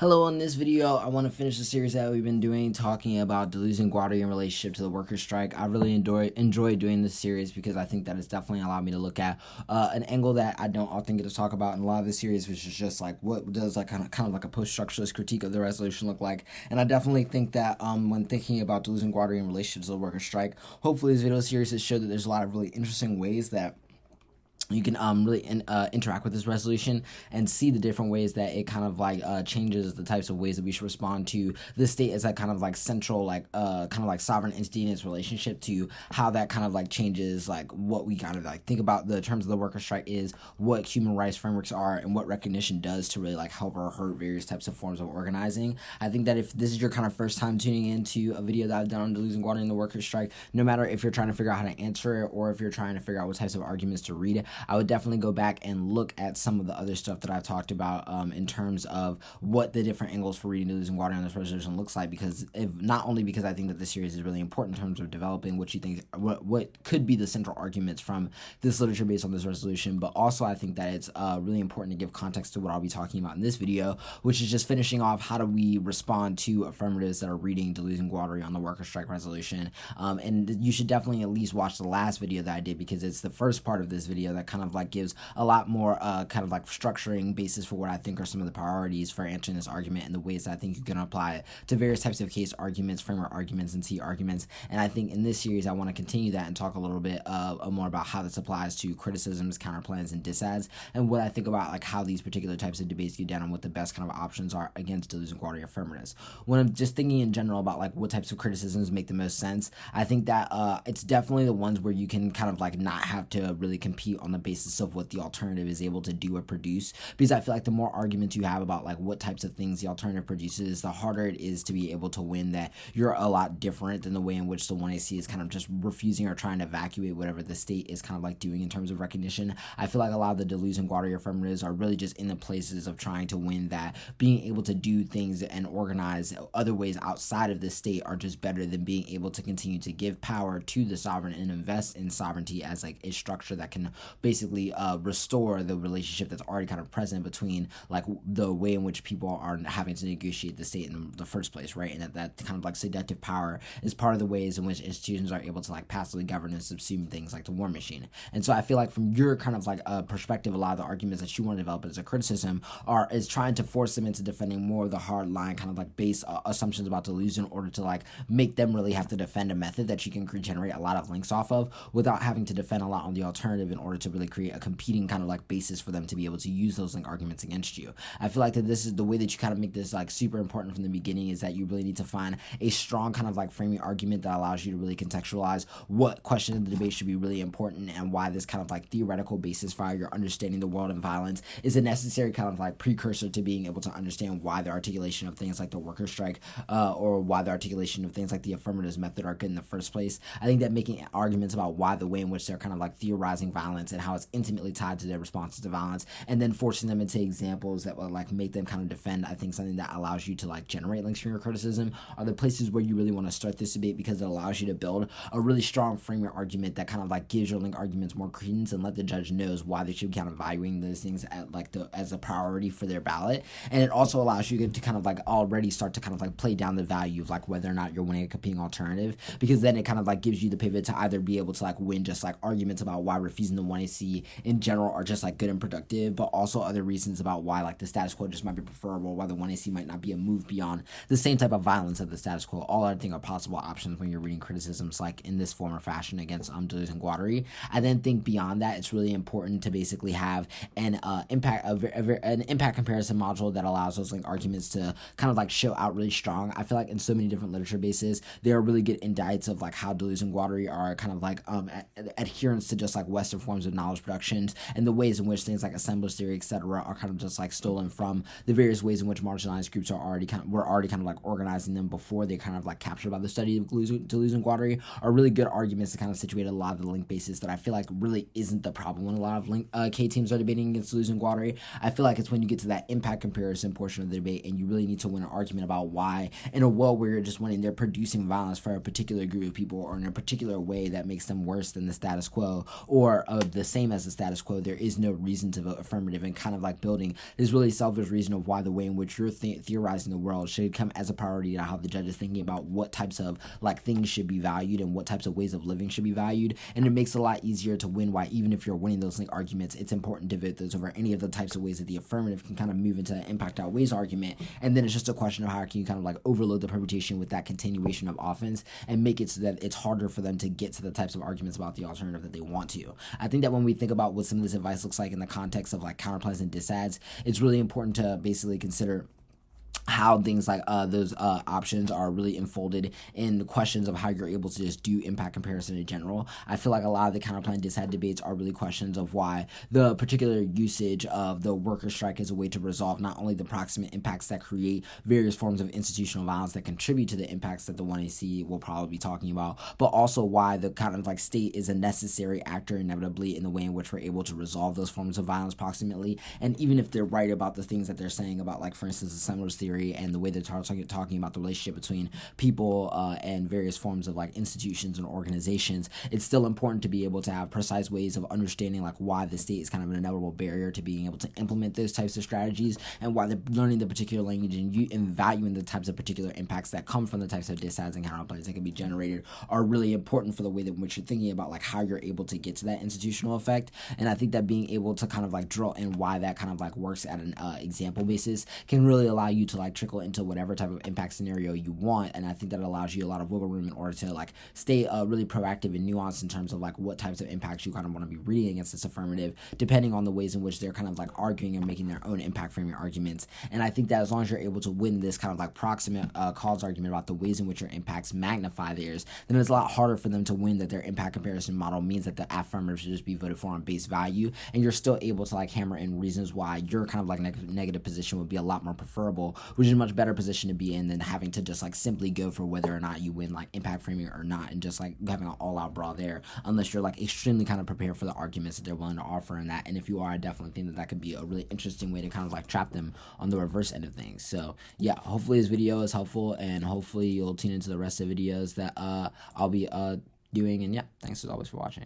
Hello, in this video, I want to finish the series that we've been doing, talking about Deleuze and Guattari in relationship to the workers' strike. I really enjoy doing this series because I think that it's definitely allowed me to look at an angle that I don't often get to talk about in a lot of the series, which is just like what does like kind of like a post-structuralist critique of the resolution look like. And I definitely think that when thinking about Deleuze and Guattari in relationship to the workers' strike, hopefully this video series has showed that there's a lot of really interesting ways that you can really interact with this resolution and see the different ways that it kind of like changes the types of ways that we should respond to the state as that kind of like central kind of like sovereign entity in its relationship to how that kind of like changes like what we kind of like think about the terms of the worker strike is, what human rights frameworks are, and what recognition does to really like help or hurt various types of forms of organizing. I think that if this is your kind of first time tuning into a video that I've done on Deleuze and Guattari and the worker strike, no matter if you're trying to figure out how to answer it or if you're trying to figure out what types of arguments to read, I would definitely go back and look at some of the other stuff that I've talked about in terms of what the different angles for reading Deleuze and Guattari on this resolution looks like, because not only because I think that this series is really important in terms of developing what you think what could be the central arguments from this literature based on this resolution, but also I think that it's really important to give context to what I'll be talking about in this video, which is just finishing off how do we respond to affirmatives that are reading Deleuze and Guattari on the worker strike resolution. And you should definitely at least watch the last video that I did, because it's the first part of this video that kind of like gives a lot more kind of like structuring basis for what I think are some of the priorities for answering this argument and the ways that I think you can apply it to various types of case arguments, framework arguments, and T arguments. And I think in this series I want to continue that and talk a little bit more about how this applies to criticisms, counterplans, and disads, and what I think about like how these particular types of debates get down and what the best kind of options are against Deleuze and Guattari affirmatives. When I'm just thinking in general about like what types of criticisms make the most sense, I think that it's definitely the ones where you can kind of like not have to really compete on the basis of what the alternative is able to do or produce, because I feel like the more arguments you have about like what types of things the alternative produces, the harder it is to be able to win that you're a lot different than the way in which the 1AC is kind of just refusing or trying to evacuate whatever the state is kind of like doing in terms of recognition. I feel like a lot of the Deleuze and Guattari affirmatives are really just in the places of trying to win that being able to do things and organize other ways outside of the state are just better than being able to continue to give power to the sovereign and invest in sovereignty as like a structure that can basically restore the relationship that's already kind of present between like the way in which people are having to negotiate the state in the first place, right? And that kind of like seductive power is part of the ways in which institutions are able to like passively govern and subsume things like the war machine. And so I feel like from your kind of like perspective, a lot of the arguments that you want to develop as a criticism is trying to force them into defending more of the hard line kind of like base assumptions about Deleuze in order to like make them really have to defend a method that you can generate a lot of links off of without having to defend a lot on the alternative in order to really create a competing kind of like basis for them to be able to use those link arguments against you. I feel like that this is the way that you kind of make this like super important from the beginning, is that you really need to find a strong kind of like framing argument that allows you to really contextualize what questions in the debate should be really important and why this kind of like theoretical basis for your understanding the world and violence is a necessary kind of like precursor to being able to understand why the articulation of things like the worker strike or why the articulation of things like the affirmatives method are good in the first place. I think that making arguments about why the way in which they're kind of like theorizing violence and how it's intimately tied to their responses to violence, and then forcing them into examples that will like make them kind of defend, I think something that allows you to like generate links from your criticism, are the places where you really want to start this debate, because it allows you to build a really strong framing argument that kind of like gives your link arguments more credence and let the judge knows why they should be kind of valuing those things at like as a priority for their ballot. And it also allows you to kind of like already start to kind of like play down the value of like whether or not you're winning a competing alternative, because then it kind of like gives you the pivot to either be able to like win just like arguments about why refusing the 1AC in general are just like good and productive, but also other reasons about why like the status quo just might be preferable, why the 1AC might not be a move beyond the same type of violence of the status quo. All I think are possible options when you're reading criticisms like in this form or fashion against Deleuze and Guattari. I then think beyond that, it's really important to basically have an impact comparison module that allows those link arguments to kind of like show out really strong. I feel like in so many different literature bases, there are really good indicts of like how Deleuze and Guattari are kind of like adherence to just like Western forms of knowledge productions, and the ways in which things like assemblage theory, etc., are kind of just like stolen from the various ways in which marginalized groups were already kind of like organizing them before they kind of like captured by the study of Deleuze and Guattari, are really good arguments to kind of situate a lot of the link basis that I feel like really isn't the problem when a lot of K teams are debating against Deleuze and Guattari. I feel like it's when you get to that impact comparison portion of the debate and you really need to win an argument about why, in a world where you're just winning, they're producing violence for a particular group of people or in a particular way that makes them worse than the status quo or the same as the status quo, there is no reason to vote affirmative, and kind of like building this really selfish reason of why the way in which you're theorizing the world should come as a priority to how the judge is thinking about what types of like things should be valued and what types of ways of living should be valued. And it makes it a lot easier to win why, even if you're winning those like arguments, it's important to vote those over any of the types of ways that the affirmative can kind of move into the impact outweighs argument. And then it's just a question of how can you kind of like overload the permutation with that continuation of offense and make it so that it's harder for them to get to the types of arguments about the alternative that they want to. I think that when we think about what some of this advice looks like in the context of like counterplans and disads, it's really important to basically consider how things like those options are really enfolded in questions of how you're able to just do impact comparison in general. I feel like a lot of the counterplan dissad debates are really questions of why the particular usage of the worker strike is a way to resolve not only the proximate impacts that create various forms of institutional violence that contribute to the impacts that the 1AC will probably be talking about, but also why the kind of like state is a necessary actor inevitably in the way in which we're able to resolve those forms of violence proximately. And even if they're right about the things that they're saying about, like, for instance, the Seminoles theory and the way they're talking about the relationship between people and various forms of like institutions and organizations, it's still important to be able to have precise ways of understanding like why the state is kind of an inevitable barrier to being able to implement those types of strategies, and why learning the particular language and valuing the types of particular impacts that come from the types of disads and counterplays that can be generated are really important for the way that in which you're thinking about like how you're able to get to that institutional effect. And I think that being able to kind of like drill in why that kind of like works at an example basis can really allow you to like trickle into whatever type of impact scenario you want. And I think that allows you a lot of wiggle room in order to like stay really proactive and nuanced in terms of like what types of impacts you kind of want to be reading against this affirmative, depending on the ways in which they're kind of like arguing and making their own impact framing arguments. And I think that as long as you're able to win this kind of like proximate cause argument about the ways in which your impacts magnify theirs, then it's a lot harder for them to win that their impact comparison model means that the affirmative should just be voted for on base value, and you're still able to like hammer in reasons why your kind of like negative position would be a lot more preferable, which is a much better position to be in than having to just like simply go for whether or not you win like impact framing or not, and just like having an all-out brawl there, unless you're like extremely kind of prepared for the arguments that they're willing to offer in that. And if you are, I definitely think that that could be a really interesting way to kind of like trap them on the reverse end of things. So yeah, hopefully this video is helpful, and hopefully you'll tune into the rest of the videos that I'll be doing. And yeah, thanks as always for watching.